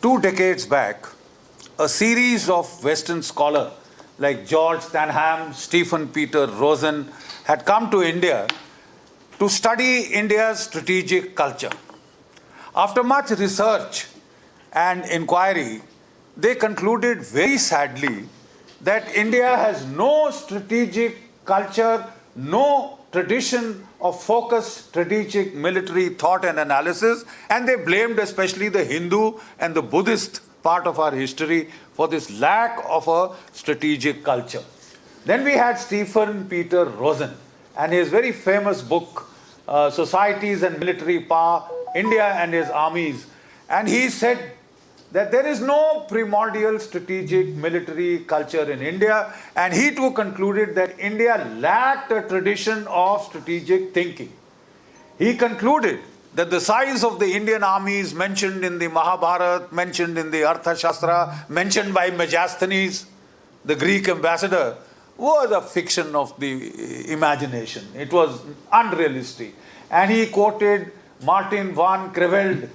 2 decades back, a series of Western scholars like George Stanham, Stephen Peter Rosen had come to India to study India's strategic culture. After much research and inquiry, they concluded very sadly that India has no strategic culture, no tradition of focused strategic military thought and analysis, and they blamed especially the Hindu and the Buddhist part of our history for this lack of a strategic culture. Then we had Stephen Peter Rosen and his very famous book, Societies and Military Power, India and His Armies. And he said that there is no primordial strategic military culture in India, and he too concluded that India lacked a tradition of strategic thinking. He concluded that the size of the Indian armies mentioned in the Mahabharata, mentioned in the Arthashastra, mentioned by Megasthenes, the Greek ambassador, was a fiction of the imagination. It was unrealistic. And he quoted Martin van Creveld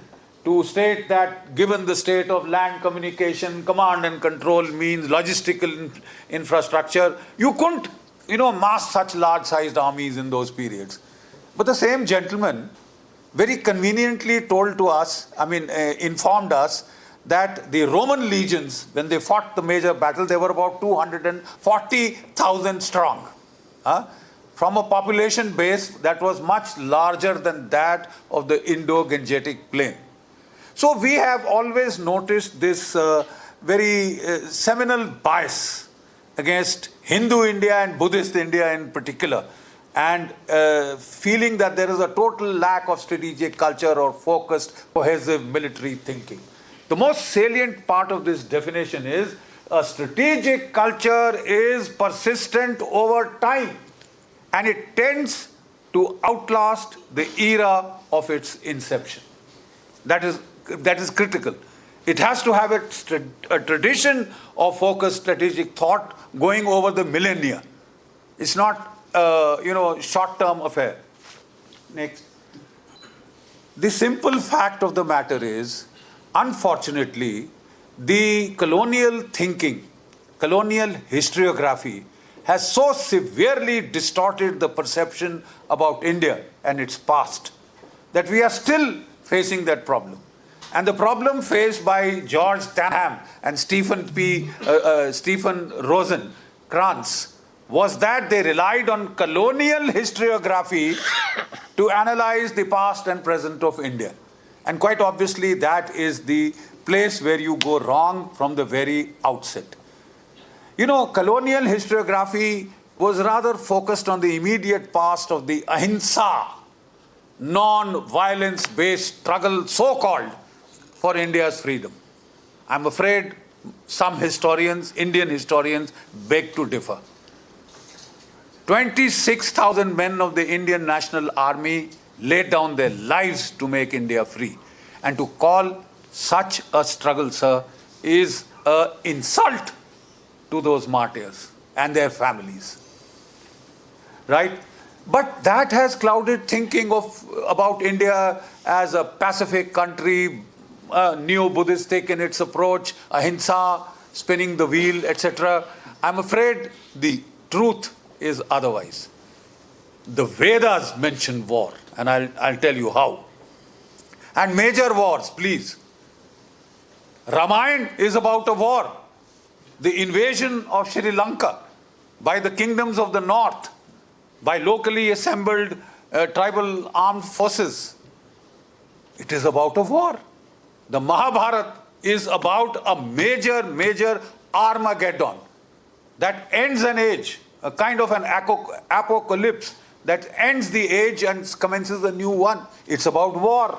to state that given the state of land communication, command and control means logistical infrastructure, you couldn't, mass such large-sized armies in those periods. But the same gentleman very conveniently informed us that the Roman legions, when they fought the major battle, they were about 240,000 strong. From a population base that was much larger than that of the Indo-Gangetic plain. So we have always noticed this very seminal bias against Hindu India and Buddhist India in particular, and feeling that there is a total lack of strategic culture or focused, cohesive military thinking. The most salient part of this definition is a strategic culture is persistent over time, and it tends to outlast the era of its inception. That is critical. It has to have a tradition of focused strategic thought going over the millennia. It's not short-term affair. Next. The simple fact of the matter is, unfortunately, the colonial thinking, colonial historiography has so severely distorted the perception about India and its past that we are still facing that problem. And the problem faced by George Stanham and Stephen Rosencrantz was that they relied on colonial historiography to analyze the past and present of India. And quite obviously, that is the place where you go wrong from the very outset. Colonial historiography was rather focused on the immediate past of the ahimsa, non-violence-based struggle, so-called, for India's freedom. I'm afraid some historians, Indian historians, beg to differ. 26,000 men of the Indian National Army laid down their lives to make India free. And to call such a struggle, sir, is an insult to those martyrs and their families. Right? But that has clouded thinking about India as a Pacific country, neo-Buddhistic in its approach, ahimsa, spinning the wheel, etc. I'm afraid the truth is otherwise. The Vedas mention war, and I'll tell you how. And major wars, please. Ramayana is about a war. The invasion of Sri Lanka by the kingdoms of the north, by locally assembled tribal armed forces. It is about a war. The Mahabharata is about a major Armageddon that ends an age, a kind of an apocalypse that ends the age and commences a new one. It's about war.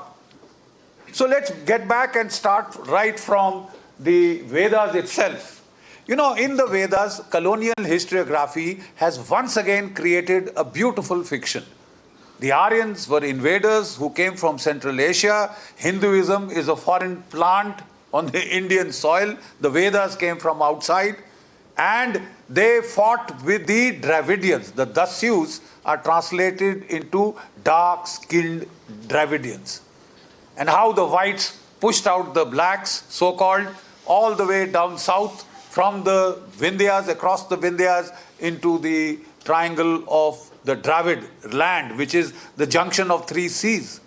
So let's get back and start right from the Vedas itself. In the Vedas, colonial historiography has once again created a beautiful fiction. The Aryans were invaders who came from Central Asia. Hinduism is a foreign plant on the Indian soil. The Vedas came from outside. And they fought with the Dravidians. The Dasyus are translated into dark-skinned Dravidians. And how the whites pushed out the blacks, so-called, all the way down south from the Vindhyas, across the Vindhyas, into the triangle of the Dravid land, which is the junction of three seas.